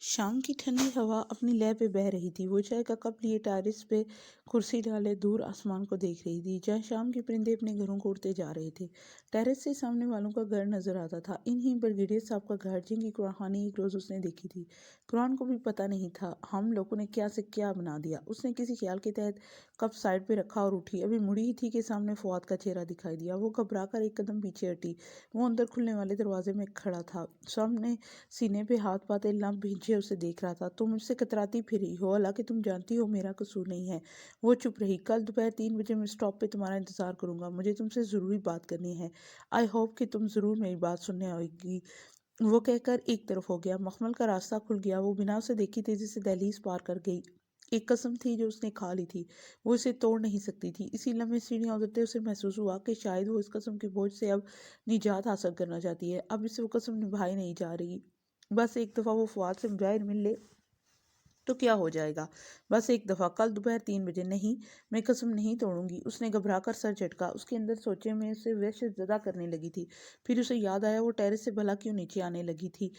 शाम की ठंडी हवा अपनी लय पे बह रही थी। वो चाय का कप लिए टेरेस पे कुर्सी डाले दूर आसमान को देख रही थी, जहाँ शाम के परिंदे अपने घरों को उड़ते जा रहे थे। टेरेस से सामने वालों का घर नजर आता था, इन्हीं ब्रिगेडियर साहब का घर, जिनकी कहानी एक रोज उसने देखी थी। कुरान को भी पता नहीं था हम लोगों ने क्या से क्या बना दिया। उसने किसी ख्याल के तहत कप साइड पे रखा और उठी। अभी मुड़ी ही थी कि सामने फुआद का चेहरा दिखाई दिया। वो घबरा कर एक कदम पीछे हटी। वो अंदर खुलने वाले दरवाजे में खड़ा था, सामने सीने पे हाथ पाते लम्ब भींचे उसे देख रहा था। तुम मुझसे कतराती फिरी हो, हालांकि तुम जानती हो मेरा कसूर नहीं है। वो चुप रही। कल दोपहर 3 बजे मैं स्टॉप पे तुम्हारा इंतजार करूंगा, मुझे तुमसे ज़रूरी बात करनी है। आई होप कि तुम ज़रूर मेरी बात सुनने आएगी। वो कहकर एक तरफ हो गया। मखमल का रास्ता खुल गया। वो बिना उसे देखी तेजी से दहलीज पार कर गई। एक कसम थी जो उसने खा ली थी, वो इसे तोड़ नहीं सकती थी। इसी लम्हे सीढ़ियां उतरते उसे महसूस हुआ कि शायद वो इस कसम के बोझ से अब निजात हासिल करना चाहती है। अब इसे वो कसम निभाई नहीं जा रही। बस एक दफ़ा वो फुआद से मुजाहिर मिल ले तो क्या हो जाएगा। बस एक दफ़ा, कल दोपहर 3 बजे। नहीं, मैं कसम नहीं तोड़ूंगी। उसने घबरा कर सर झटका। उसके अंदर सोचे में उसे वहशत ज़दा करने लगी थी। फिर उसे याद आया वो टेरेस से भला क्यों नीचे आने लगी थी।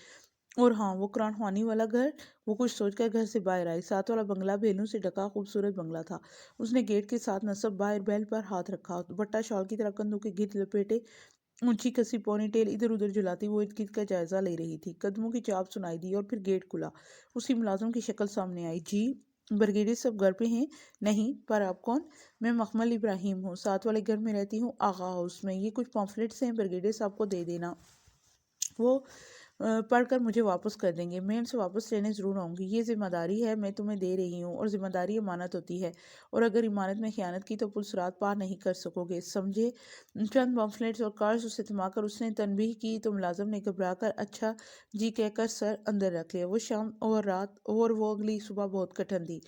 और हाँ, वो कुरान ख्वानी वाला घर। वो कुछ सोचकर घर से बाहर आई। साथ वाला बंगला बेलों से ढका खूबसूरत बंगला था। उसने गेट के साथ नसब बाहर बैल पर हाथ रखा, दुपट्टा शॉल की तरह कंधों के गिर्द लपेटे, ऊंची कसी पोनी टेल इधर उधर झुलाती वो इर्द गिर्द का जायजा ले रही थी। कदमों की चाप सुनाई दी और फिर गेट खुला। उसी मुलाजिम की शक्ल सामने आई। जी, ब्रिगेडियर सब घर पे हैं? नहीं, पर आप कौन? मैं मखमल इब्राहिम हूँ, साथ वाले घर में रहती हूँ, आगा हाउस में। ये कुछ पॉम्फलेट्स हैं, ब्रिगेडियर साहब को दे देना, वो पढ़कर मुझे वापस कर देंगे। मैं उनसे वापस लेने ज़रूर आऊँगी। ये ज़िम्मेदारी है, मैं तुम्हें दे रही हूँ, और ज़िम्मेदारी अमानत होती है, और अगर इमानत में खयानत की तो पुलिस रात पार नहीं कर सकोगे, समझे। चंद पॉम्फलेट्स और कार्ड्स उसे थमाकर उसने तनबीह की तो मुलाजिम ने घबरा कर अच्छा जी कहकर सर अंदर रख लिया। वो शाम और रात और वो अगली सुबह बहुत कठिन थी।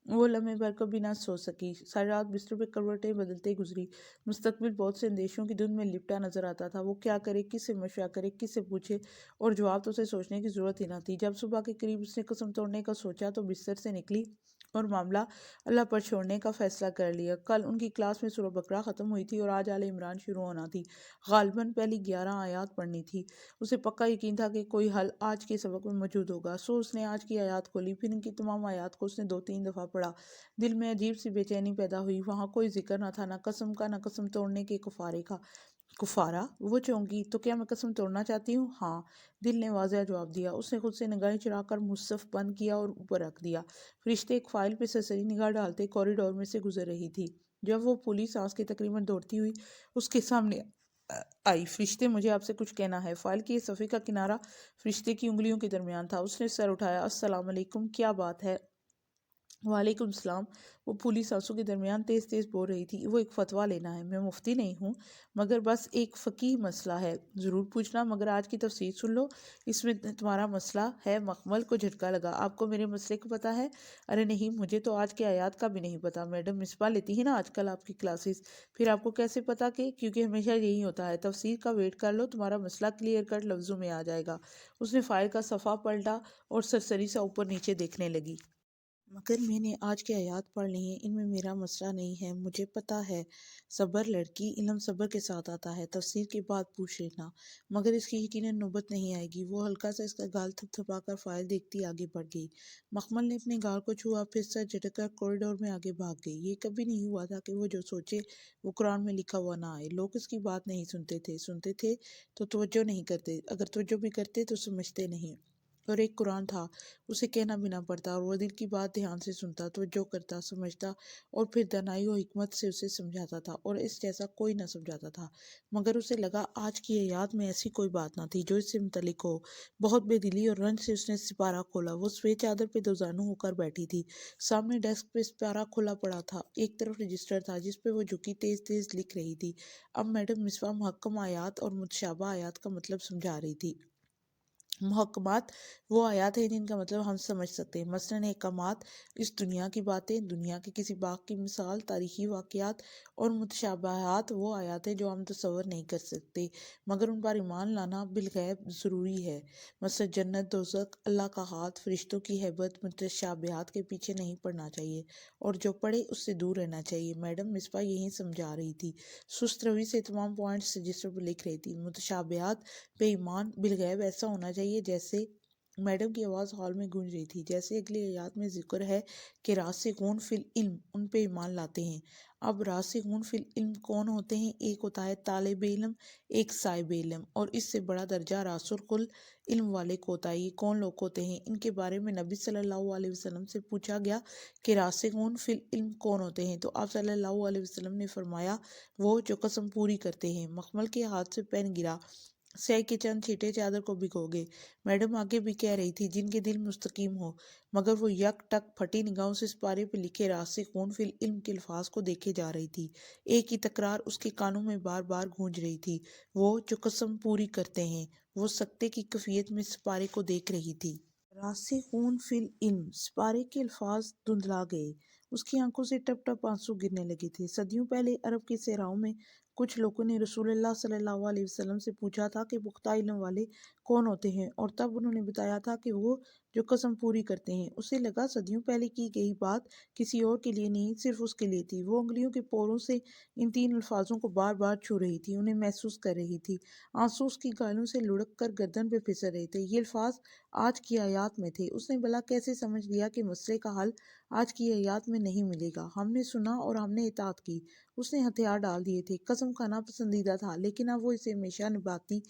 वो लम्हे भर कभी ना सो सकी। सारी रात बिस्तर पर करवटें बदलते गुजरी। मुस्तकबिल बहुत से अंदेशों की धुन में लिपटा नजर आता था। वो क्या करे, किससे मशवरा करे, किससे पूछे, और जवाब तो उसे सोचने की जरूरत ही ना थी। जब सुबह के करीब उसने कसम तोड़ने का सोचा तो बिस्तर से निकली और मामला अल्लाह पर छोड़ने का फैसला कर लिया। कल उनकी क्लास में सूरह बकरा ख़त्म हुई थी और आज आले इमरान शुरू होना थी। गालिबन पहली 11 आयात पढ़नी थी। उसे पक्का यकीन था कि कोई हल आज के सबक में मौजूद होगा। सो उसने आज की आयात खोली, फिर इनकी तमाम आयात को उसने 2-3 दफ़ा पढ़ा। दिल में अजीब सी बेचैनी पैदा हुई। वहाँ कोई जिक्र न था, न कसम का, न कसम तोड़ने के कुफारे का। कुफारा? वो चौंकी। तो क्या मैं कसम तोड़ना चाहती हूँ? हाँ, दिल ने वाज़ेह जवाब दिया। उसने खुद से निगाहें चुराकर मुसहफ बंद किया और ऊपर रख दिया। फरिश्ते एक फाइल पे सरसरी निगाह डालते कॉरिडोर में से गुजर रही थी। जब वो पुलिस सांस के तकरीबन दौड़ती हुई उसके सामने आई। फरिश्ते, मुझे आपसे कुछ कहना है। फाइल के सफ़े का किनारा फरिश्ते की उंगलियों के दरमियान था। उसने सर उठाया। अस्सलाम वालेकुम, क्या बात है? वालेकुम सलाम। वो पुलिस आंसू के दरमियान तेज़ तेज़ बोल रही थी। वो एक फ़तवा लेना है। मैं मुफ्ती नहीं हूँ, मगर बस एक फ़कीह मसला है। ज़रूर पूछना, मगर आज की तफसीर सुन लो। इसमें तुम्हारा मसला है। मखमल को झटका लगा। आपको मेरे मसले को पता है? अरे नहीं, मुझे तो आज के आयात का भी नहीं पता। मैडम मिसबा लेती है ना आजकल आपकी क्लासेस। फिर आपको कैसे पता कि? क्योंकि हमेशा यही होता है। तफसीर का वेट कर लो, तुम्हारा मसला क्लियर कट लफ्ज़ों में आ जाएगा। उसने फाइल का सफ़ा पलटा और सरसरी सा ऊपर नीचे देखने लगी। मगर मैंने आज की आयत पढ़ ली है, इनमें मेरा मसला नहीं है, मुझे पता है। सब्र लड़की, इल्म सब्र के साथ आता है। तफसीर के बाद पूछ लेना, मगर इसकी यकीनन नौबत नहीं आएगी। वो हल्का सा इसका गाल थपथपा कर फाइल देखती आगे बढ़ गई। मखमल ने अपने गाल को छुआ, फिर सर झटक कर कॉरिडोर में आगे भाग गई। ये कभी नहीं हुआ था कि वो जो सोचे वो कुरान में लिखा हुआ ना आए। लोग इसकी बात नहीं सुनते थे तो तवज्जो नहीं करते, अगर तवज्जो भी करते तो समझते नहीं। और एक कुरान था, उसे कहना भी ना पड़ता, और वो दिल की बात ध्यान से सुनता, तो जो करता, समझता, और फिर दानाई और हिकमत से उसे समझाता था, और इस जैसा कोई ना समझाता था। मगर उसे लगा आज की याद में ऐसी कोई बात ना थी जो इससे मुतलिक हो। बहुत बेदिली और रंज से उसने सिपारा खोला। वो सफ़ेद चादर पे दोजानू होकर बैठी थी। सामने डेस्क पे सिपारा खुला पड़ा था। एक तरफ रजिस्टर था जिस पे वो झुकी तेज तेज लिख रही थी। अब मैडम मिसबा मुहक्कम आयात और मुतशाबा आयात का मतलब समझा रही थी। मुहक्कमात वो आयात हैं जिनका मतलब हम समझ सकते हैं, मसलन अहकामात, इस दुनिया की बातें, दुनिया के किसी बाग की मिसाल, तारीखी वाक़यात। और मुतशाबहात वो आयात हैं जो हम तसव्वुर नहीं कर सकते, मगर उन पर ईमान लाना बिलगैब ज़रूरी है। मसलन जन्नत, दोज़ख, अल्लाह का हाथ, फरिश्तों की हैबत। मुतशाबहात के पीछे नहीं पड़ना चाहिए, और जो पढ़े उससे दूर रहना चाहिए। मैडम मिसबा यही समझा रही थी। सुस्त रवि से तमाम पॉइंट्स रजिस्टर पर लिख रही थी। मुतशाबहात पे ईमान बिलगैब ऐसा होना चाहिए जैसे میڈم کی آواز ہال میں گونج رہی تھی۔ جیسے اگلی آیات میں ذکر ہے کہ راسخون فی العلم ان پہ ایمان لاتے ہیں۔ اب راسخون فی العلم کون ہوتے ہیں؟ ایک ہوتا ہے طالب علم، ایک صاحب علم، اور اس سے بڑا درجہ راسخ العلم والے کو ہوتا ہے۔ یہ کون لوگ ہوتے ہیں؟ ان کے بارے میں نبی صلی اللہ علیہ وسلم سے پوچھا گیا کہ راسخون فی العلم کون ہوتے ہیں، تو آپ صلی اللہ علیہ وسلم نے فرمایا وہ جو قسم پوری کرتے ہیں۔ مخمل کے ہاتھ سے پین گرا، سیاہ کے چند چھینٹے چادر کو بھگو گئے۔ میڈم آگے بھی کہہ رہی تھی جن کے دل مستقیم ہو، مگر وہ یک ٹک پھٹی نگاہوں سے اس پارے پہ لکھے راسخون فی العلم کے الفاظ کو دیکھے جا رہی تھی۔ ایک ہی تکرار اس کے کانوں میں بار بار گونج رہی تھی، وہ جو قسم پوری کرتے ہیں۔ وہ سکتے کی کیفیت میں سپارے کو دیکھ رہی تھی۔ راسخون فی العلم، سپارے کے الفاظ دھندلا گئے، اس کی آنکھوں سے ٹپ ٹپ آنسو گرنے لگے تھے۔ صدیوں پہلے عرب کے صحراؤں میں کچھ لوگوں نے رسول اللہ صلی اللہ علیہ وسلم سے پوچھا تھا کہ پختہ علم والے کون ہوتے ہیں، اور تب انہوں نے بتایا تھا کہ وہ جو قسم پوری کرتے ہیں۔ اسے لگا صدیوں پہلے کی گئی بات کسی اور کے لیے نہیں، صرف اس کے لیے تھی۔ وہ انگلیوں کے پوروں سے ان تین الفاظوں کو بار بار چھو رہی تھی، انہیں محسوس کر رہی تھی۔ آنسو اس کی گالوں سے لڑک کر گردن پہ پھسل رہے تھے۔ یہ الفاظ آج کی آیات میں تھے۔ اس نے بھلا کیسے سمجھ لیا کہ مسئلے کا حل آج کی آیات میں نہیں ملے گا؟ ہم نے سنا اور ہم نے اطاعت کی۔ اس نے ہتھیار ڈال دیے تھے۔ قسم کھانا پسندیدہ تھا، لیکن اب وہ اسے ہمیشہ نبھاتی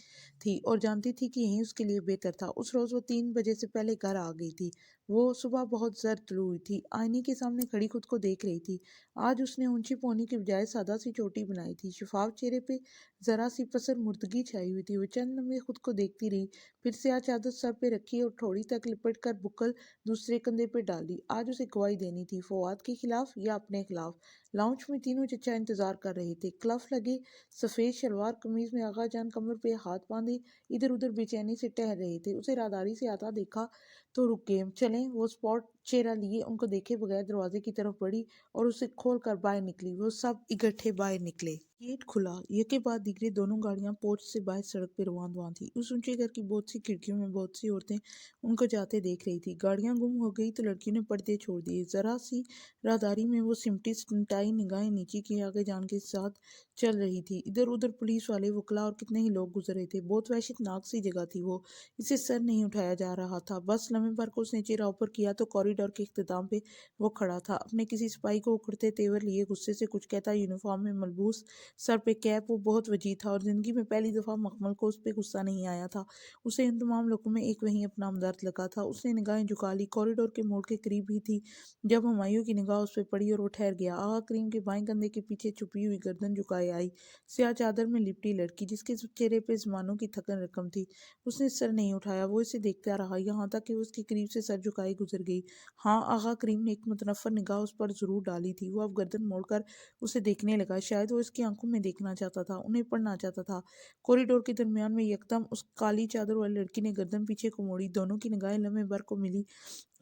تھی اور جانتی تھی کہ یہی اس کے لیے بہتر تھا۔ اس روز وہ 3 بجے سے پہلے گھر آ گئی تھی۔ وہ صبح بہت زرد طلوع ہوئی تھی، آئینے کے سامنے کھڑی خود کو دیکھ رہی تھی۔ آج اس نے اونچی پونی کے بجائے سادہ سی چوٹی بنائی تھی۔ شفاف چہرے پہ ذرا سی پسر مردگی چھائی ہوئی تھی۔ وہ چند لمحے خود کو دیکھتی رہی، پھر سیاہ چادر سر پہ رکھی اور تھوڑی تک لپٹ کر بکل دوسرے کندھے پہ ڈال دی۔ آج اسے گواہی دینی تھی، فواد کے خلاف یا اپنے خلاف۔ لاؤنج میں تینوں چچا انتظار کر رہے تھے۔ کلف لگے سفید شلوار قمیض میں آغا جان کمر پہ ہاتھ باندھے ادھر ادھر بے چینی سے ٹہل رہے تھے۔ اسے راداری سے آتا دیکھا تو رک گئے۔ چلیں، وہ اسپاٹ چہرہ لیے ان کو دیکھے بغیر دروازے کی طرف بڑھی اور اسے کھول کر باہر نکلی۔ وہ سب اکٹھے باہر نکلے۔ گیٹ کھلا، یکے بعد دیگرے دونوں گاڑیاں پورچ سے باہر سڑک پہ رواں دواں تھیں۔ اس اونچے گھر کی بہت سی کھڑکیوں میں بہت سی عورتیں ان کو جاتے دیکھ رہی تھی۔ گاڑیاں گم ہو گئی تو لڑکیوں نے پردے چھوڑ دیے۔ ذرا سی راہداری میں وہ سمٹی سمٹائی نگاہیں نیچے کی آگے جان کے ساتھ چل رہی تھی۔ ادھر ادھر پولیس والے، وکلاء اور کتنے ہی لوگ گزر رہے تھے۔ بہت وحشت ناک سی جگہ تھی وہ۔ اسے سر نہیں اٹھایا جا رہا تھا۔ بس لمحے بھر کو اس نے چہرہ اوپر کیا تو کوریڈور کے اختتام پہ وہ کھڑا تھا، اپنے کسی سپاہی کو اکھڑتے تیور لیے غصے سے کچھ کہتا۔ یونیفارم میں ملبوس، سر پہ کیپ، وہ بہت وجیح تھا اور زندگی میں پہلی دفعہ مکمل کو اس پہ غصہ نہیں آیا تھا۔ اسے ان تمام لوگوں میں ایک وہیں اپنا ہمدرد لگا تھا۔ اس نے نگاہیں جھکا لی، کوریڈور کے موڑ کے قریب ہی تھی جب ہمایوں کی نگاہ اس پہ پڑی اور وہ ٹھہر گیا۔ آغا کریم کے بائیں کندھے کے پیچھے چھپی ہوئی گردن جھکائے آئی سیاہ چادر میں لپٹی لڑکی، جس کے چہرے پہ زمانوں کی تھکن رقم تھی۔ اس نے سر نہیں اٹھایا، وہ اسے دیکھتا رہا یہاں تک کہ وہ اس کے قریب سے سر جھکائے گزر گئی۔ ہاں، آغا کریم نے ایک متنفر نگاہ اس پر ضرور ڈالی تھی۔ وہ اب گردن موڑ کر اسے دیکھنے لگا، شاید وہ اس کی آنکھوں میں دیکھنا چاہتا تھا، انہیں پڑھنا چاہتا تھا۔ کوریڈور کے درمیان میں یکدم اس کالی چادر والی لڑکی نے گردن پیچھے کو موڑی۔ دونوں کی نگاہیں لمحے بھر کو ملی۔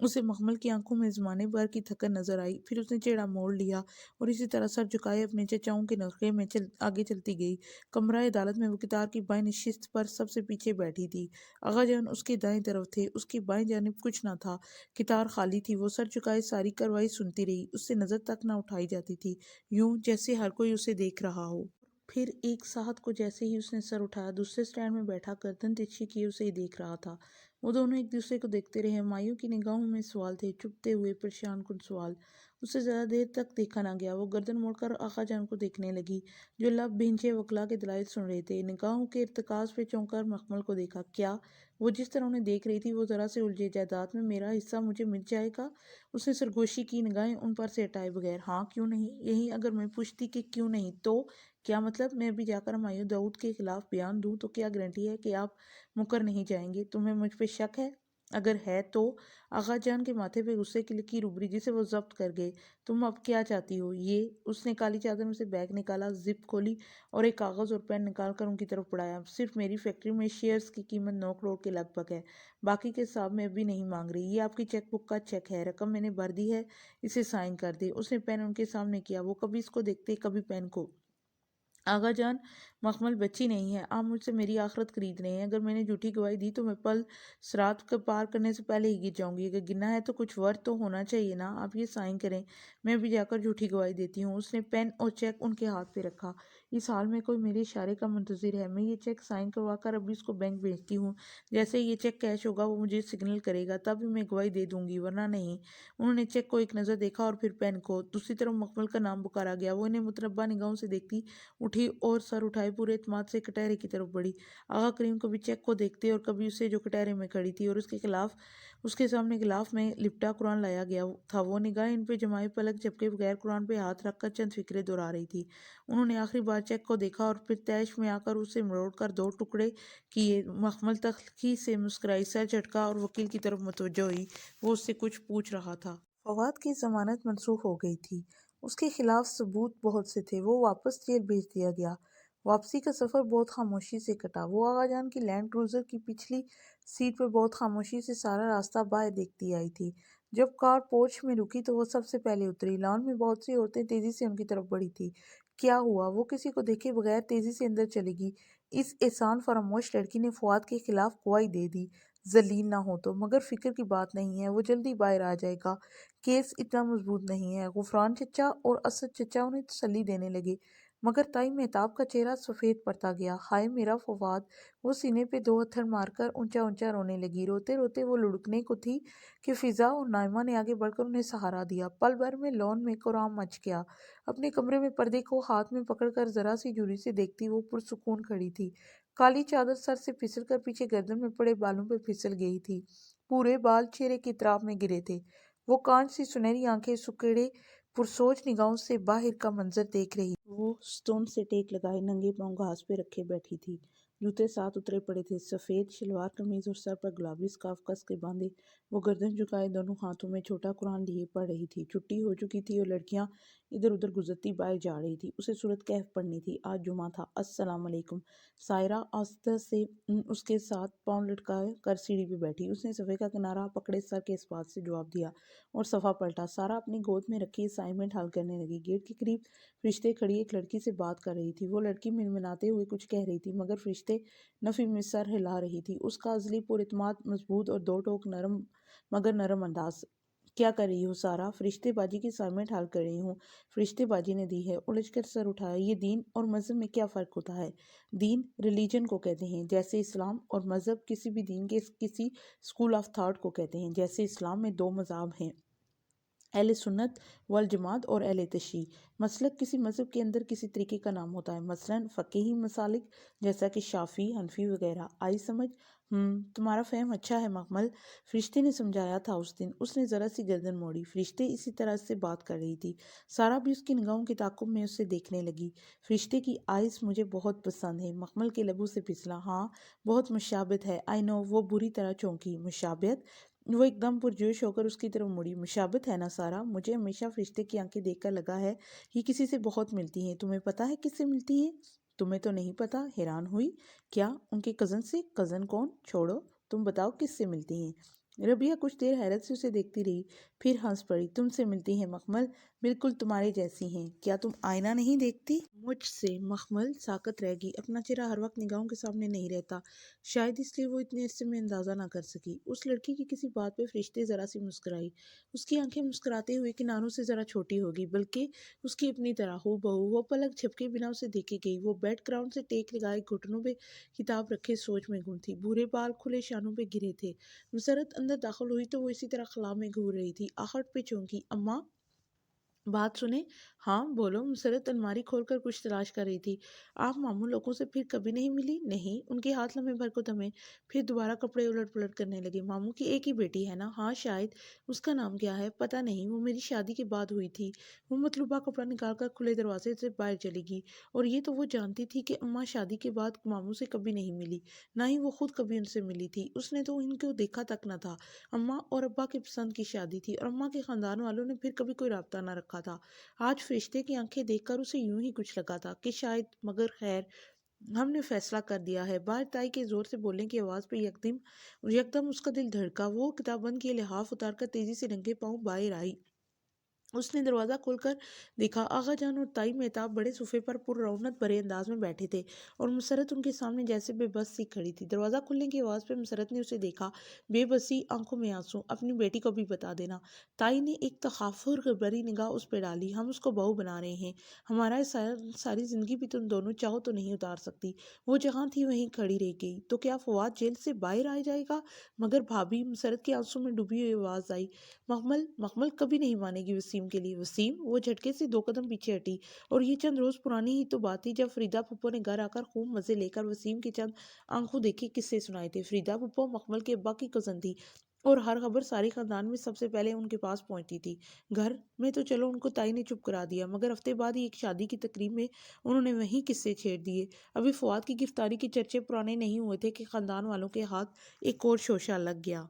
اسے مخمل کی آنکھوں میں زمانے بھر کی تھکن نظر آئی، پھر اس نے چہرہ موڑ لیا اور اسی طرح سر جھکائے اپنے چچاؤں کے نرخے میں آگے چلتی گئی۔ کمرہ عدالت میں وہ قطار کی بائیں نشست پر سب سے پیچھے بیٹھی تھی۔ آغا جان اس کے دائیں طرف تھے، اس کی بائیں جانب کچھ نہ تھا، قطار خالی تھی۔ وہ سر جھکائے ساری کارروائی سنتی رہی، اس سے نظر تک نہ اٹھائی جاتی تھی، یوں جیسے ہر کوئی اسے دیکھ رہا ہو۔ پھر ایک ساعت کو جیسے ہی اس نے سر اٹھایا، دوسرے سٹینڈ میں بیٹھا گردن ترچھی کیے اسے ہی دیکھ رہا تھا۔ وہ دونوں ایک دوسرے کو دیکھتے رہے۔ ہمایوں کی نگاہوں میں سوال تھے، چبھتے ہوئے پریشان کن سوال۔ اسے زیادہ دیر تک دیکھا نہ گیا۔ وہ گردن موڑ کر آقا جان کو دیکھنے لگی، جو لب بھینچے وکلاء کے دلائل سن رہے تھے۔ نگاہوں کے ارتکاز پہ چونک کر مکمل کو دیکھا۔ کیا؟ وہ جس طرح انہیں دیکھ رہی تھی وہ ذرا سے الجھے۔ جائیداد میں میرا حصہ مجھے مل جائے گا؟ اس نے سرگوشی کی، نگاہیں ان پر سے ہٹائے بغیر۔ ہاں، کیوں نہیں؟ یہی اگر میں پوچھتی کہ کیوں نہیں تو کیا مطلب؟ میں ابھی جا کر ہمایوں داؤد کے خلاف بیان دوں تو کیا گارنٹی ہے کہ آپ مکر نہیں جائیں گے؟ تمہیں مجھ پہ شک ہے؟ اگر ہے تو؟ آغا جان کے ماتھے پہ غصے کی لکیر ابھری جسے وہ ضبط کر گئے۔ تم اب کیا چاہتی ہو؟ یہ، اس نے کالی چادر میں سے بیگ نکالا، زپ کھولی اور ایک کاغذ اور پین نکال کر ان کی طرف بڑھایا۔ صرف میری فیکٹری میں شیئرز کی قیمت 9 کروڑ کے لگ بھگ ہے، باقی کے حساب میں ابھی نہیں مانگ رہی۔ یہ آپ کی چیک بک کا چیک ہے، رقم میں نے بھر دی ہے، اسے سائن کر دے۔ اس نے پین ان کے سامنے کیا۔ وہ کبھی اس کو دیکھتے، کبھی پین کو۔ آغا جان، مخمل بچی نہیں ہے، آپ مجھ سے میری آخرت خرید رہے ہیں۔ اگر میں نے جھوٹی گواہی دی تو میں پل صراط کے پار کرنے سے پہلے ہی گر جاؤں گی۔ اگر گرنا ہے تو کچھ ورتھ تو ہونا چاہیے نا۔ آپ یہ سائن کریں، میں ابھی جا کر جھوٹی گواہی دیتی ہوں۔ اس نے پین اور چیک ان کے ہاتھ پہ رکھا۔ इस हाल में कोई मेरे इशारे का मुंतज़िर है। मैं ये चेक साइन करवा कर अभी उसको बैंक भेजती हूँ। जैसे ही ये चेक कैश होगा वो मुझे सिग्नल करेगा, तभी मैं गवाही दे दूंगी, वरना नहीं। उन्होंने चेक को एक नज़र देखा और फिर पेन को। दूसरी तरफ मखमल का नाम पुकारा गया। वो इन्हें मुतरब्बा निगाहों से देखती उठी और सर उठाए पूरे एतमाद से कटहरे की तरफ बढ़ी। आगा करीम कभी चेक को देखते और कभी उसे जो कटहरे में खड़ी थी और उसके सामने गिलाफ में लिपटा कुरान लाया गया था। वो निगाह इन पे जमाए पलक झपके बगैर कुरान पे हाथ रखकर चंद फिक्रे दोहरा रही थी। उन्होंने आखिरी बार चेक को देखा और फिर तैश में आकर उसे मरोड़कर दो टुकड़े किए। मखमल तल्खी से मुस्कुराई, सर झटका और वकील की तरफ मुतवज्जो हुई। वो उससे कुछ पूछ रहा था। फवाद की जमानत मंसूख हो गई थी। उसके खिलाफ सबूत बहुत से थे। वो वापस जेल भेज दिया गया। वापसी का सफ़र बहुत खामोशी से कटा। वो आगाजान की लैंड क्रूज़र की पिछली सीट पर बहुत खामोशी से सारा रास्ता बाहर देखती आई थी। जब कार पोर्च में रुकी तो वो सबसे पहले उतरी। लॉन में बहुत सी औरतें तेज़ी से उनकी तरफ बढ़ी थी। क्या हुआ? वो किसी को देखे बगैर तेज़ी से अंदर चलेगी। इस एहसान फरामोश लड़की ने फवाद के खिलाफ गवाही दे दी। जलील ना हो तो, मगर फिक्र की बात नहीं है, वो जल्दी बाहर आ जाएगा। केस इतना मजबूत नहीं है। गुफरान चचा और असद चचा उन्हें तसल्ली देने लगे, मगर ताई मेहताब का चेहरा सफ़ेद पड़ता गया। हाय मेरा फवाद! वो सीने पे दो हथर मारकर ऊंचा ऊंचा रोने लगी। रोते रोते वो लुढ़कने को थी कि फिजा और नाइमा ने आगे बढ़कर उन्हें सहारा दिया। पल भर में लॉन में कोराम मच गया। अपने कमरे में पर्दे को हाथ में पकड़कर जरा सी झुर्री से देखती वो पुरसुकून खड़ी थी। काली चादर सर से फिसलकर पीछे गर्दन में पड़े बालों पे फिसल गई थी। पूरे बाल चेहरे की तरफ में गिरे थे। वो कांच सी सुनहरी आंखें सुकेड़े पुरसोच निगाहों से बाहर का मंजर देख रही। वो स्टोन से टेक लगाए नंगे पांव घास पे रखे बैठी थी। जूते साथ उतरे पड़े थे। सफ़ेद शलवार कमीज और सर पर गुलाबी स्कार्फ कस के बांधे वो गर्दन झुकाए दोनों हाथों में छोटा कुरान लिए पढ़ रही थी। छुट्टी हो चुकी थी और लड़कियां इधर उधर गुजरती बाहर जा रही थी। उसे सूरत कहफ पढ़नी थी। आज जुमा था। अस्सलाम वालेकुम। सायरा आस्था से उसके साथ पाँव लटकाए कर सीढ़ी पे बैठी। उसने सफ़े का किनारा पकड़े सर के इस बात से जवाब दिया और सफ़ा पलटा। सारा अपनी गोद में रखी असाइनमेंट हल करने लगी। गेट के करीब फरिश्ते खड़ी एक लड़की से बात कर रही थी। वो लड़की मिनमिनाते हुए कुछ कह रही थी, मगर फरिश्ते नफ़ी में सर हिला रही थी। उसका अज़ली पुरइत्माद मजबूत और दो टोक नरम मगर नरम अंदाज। क्या कर रही हो सारा? फरिश्तेबाजी की असाइनमेंट हल कर रही हूँ। फरिश्तेबाजी ने दी है। उलझकर सर उठाया। ये दीन और मज़हब में क्या फ़र्क होता है? दीन रिलीजन को कहते हैं, जैसे इस्लाम, और मज़हब किसी भी दीन के किसी स्कूल ऑफ थॉट को कहते हैं। जैसे इस्लाम में दो मज़ाहब हैं, अहले सुन्नत वल जमात और अहले तशय्युई। मसलक किसी मज़हब के अंदर किसी तरीके का नाम होता है, मसलन फ़क़ीही मसालिक जैसा कि शाफ़ी, हनफी वगैरह। आई समझ? तुम्हारा फ़हम अच्छा है मखमल, फरिश्ते ने समझाया था उस दिन। उसने ज़रा सी गर्दन मोड़ी। फरिश्ते इसी तरह से बात कर रही थी। सारा भी उसकी निगाहों के ताक़ुब में उससे देखने लगी। फरिश्ते की आइज़ मुझे बहुत पसंद है। मखमल के लबों से फिसला। हाँ, बहुत मुशाबत है। I know. वो बुरी तरह चौंकी। मुशाबत? वो एकदम पुरजोश होकर उसकी तरफ मुड़ी। मुशाबत है ना सारा? मुझे हमेशा फरिश्ते की आंखें देखकर लगा है ये किसी से बहुत मिलती हैं। तुम्हें पता है किससे मिलती हैं? तुम्हें तो नहीं पता? हैरान हुई। क्या उनके कज़न से? कज़न कौन? छोड़ो, तुम बताओ किससे मिलती हैं? रबिया कुछ देर हैरत से उसे देखती रही, फिर हंस पड़ी। तुमसे मिलती हैं मखमल, बिल्कुल तुम्हारे जैसी हैं। क्या तुम आईना नहीं देखती? मुझसे? मखमल साकत रह गई। अपना चेहरा हर वक्त निगाहों के सामने नहीं रहता, शायद इसलिए वो इतने अरसे में अंदाज़ा ना कर सकी। उस लड़की की किसी बात पे फरिश्ते ज़रा सी मुस्कुराई। उसकी आंखें मुस्कुराते हुए किनारों से ज़रा छोटी होगी, बल्कि उसकी अपनी तरह हूबहू। वो पलक झपके बिना उसे देखे गई। वो बैकग्राउंड से टेक लगाए घुटनों पे किताब रखे सोच में गुम थी। भूरे बाल खुले शानों पे गिरे थे। मुसरत अंदर दाखिल हुई तो वो इसी तरह खला में घूर रही थी। आहट पे चौंकी। अम्मा, बात सुने। हाँ बोलो। मुसरत अलमारी खोलकर कुछ तलाश कर रही थी। आप मामू लोगों से फिर कभी नहीं मिली? नहीं। उनके हाथ लम्हे भर को थमे, फिर दोबारा कपड़े उलट पुलट करने लगे। मामू की एक ही बेटी है ना? हाँ शायद। उसका नाम क्या है? पता नहीं, वो मेरी शादी के बाद हुई थी। वो मतलूबा कपड़ा निकालकर खुले दरवाजे से बाहर चली गई। और ये तो वो जानती थी कि अम्मा शादी के बाद मामू से कभी नहीं मिली, ना ही वो खुद कभी उनसे मिली थी। उसने तो इनको देखा तक न था। अम्मा और अब्बा की पसंद की शादी थी और अम्मा के खानदान वालों ने फिर कभी कोई राब्ता न रखा था। आज फरिश्ते की आंखें देखकर उसे यूं ही कुछ लगा था कि शायद, मगर खैर, हमने फैसला कर दिया है। बाहर ताई के जोर से बोलने की आवाज़ पे यकदम यकदम उसका दिल धड़का। वो किताब बंद किए लिहाफ उतारकर तेजी से नंगे पांव बाहर आई। اس نے دروازہ کھول کر دیکھا۔ آغا جان اور تائی مہتاب بڑے صوفے پر پر رونق بھرے انداز میں بیٹھے تھے اور مسرت ان کے سامنے جیسے بے بس سی کھڑی تھی۔ دروازہ کھلنے کی آواز پہ مسرت نے اسے دیکھا، بے بسی آنکھوں میں آنسو۔ اپنی بیٹی کو بھی بتا دینا۔ تائی نے ایک تغافر بھری نگاہ اس پہ ڈالی۔ ہم اس کو بہو بنا رہے ہیں، ہمارا ساری زندگی بھی تم دونوں چاہو تو نہیں اتار سکتی۔ وہ جہاں تھی وہیں کھڑی رہ گئی۔ تو کیا فواد جیل سے باہر آ جائے گا؟ مگر بھابھی، مسرت کے آنسوں میں ڈوبی ہوئی آواز آئی، مخمل کبھی نہیں مانے گی وسیم کے لیے۔ وسیم؟ وہ جھٹکے سے 2 قدم پیچھے ہٹی۔ اور یہ چند روز پرانی ہی تو بات تھی جب فریدہ پھپھو نے گھر آ کر خوب مزے لے کر وسیم کے چند آنکھوں دیکھے قصے سنائے تھے۔ فریدہ پھپھو مخمل کے ابا کی کزن تھی اور ہر خبر سارے خاندان میں سب سے پہلے ان کے پاس پہنچتی تھی۔ گھر میں تو چلو ان کو تائی نے چپ کرا دیا، مگر ہفتے بعد ہی ایک شادی کی تقریب میں انہوں نے وہیں قصے چھیڑ دیے۔ ابھی فواد کی گرفتاری کے چرچے پرانے نہیں ہوئے تھے کہ خاندان والوں کے ہاتھ ایک اور شوشہ لگ گیا۔